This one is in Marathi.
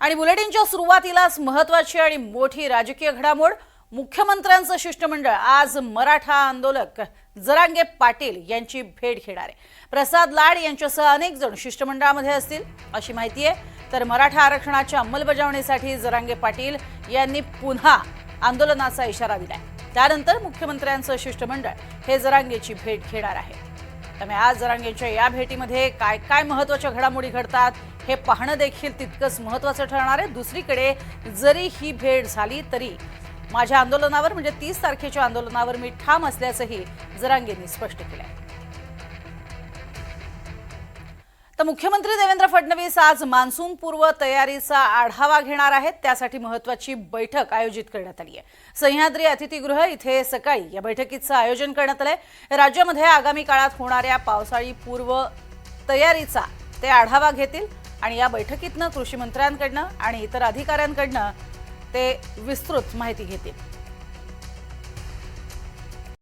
आणि बुलेटिनच्या सुरुवातीलाच महत्त्वाची आणि मोठी राजकीय घडामोड। मुख्यमंत्र्यांचं शिष्टमंडळ आज मराठा आंदोलक जरांगे पाटील यांची भेट घेणार आहे। प्रसाद लाड यांच्यासह अनेक जण शिष्टमंडळामध्ये असतील अशी माहिती आहे। तर मराठा आरक्षणाच्या अंमलबजावणीसाठी जरांगे पाटील यांनी पुन्हा आंदोलनाचा इशारा दिलाय। त्यानंतर मुख्यमंत्र्यांचं शिष्टमंडळ हे जरांगेची भेट घेणार आहे। त्यामुळे आज जरांगेच्या या भेटीमध्ये काय काय महत्त्वाच्या घडामोडी घडतात हे पाहणं देखील तितकंच महत्त्वाचं ठरणार आहे। दुसरीकडे जरी ही भेट झाली तरी माझ्या आंदोलनावर म्हणजे 30 तारखेच्या आंदोलनावर मी ठाम असल्याचंही जरांगेंनी स्पष्ट केलंय। तर मुख्यमंत्री देवेंद्र फडणवीस आज मान्सून पूर्व तयारीचा आढावा घेणार आहेत। त्यासाठी महत्त्वाची बैठक आयोजित करण्यात आली आहे। सह्याद्री अतिथीगृह इथे सकाळी या बैठकीचं आयोजन करण्यात आलंय। राज्यामध्ये आगामी काळात होणाऱ्या पावसाळी पूर्व तयारीचा ते आढावा घेतील आणि या बैठकीतनं कृषी मंत्र्यांकडनं आणि इतर अधिकाऱ्यांकडनं ते विस्तृत माहिती घेतील।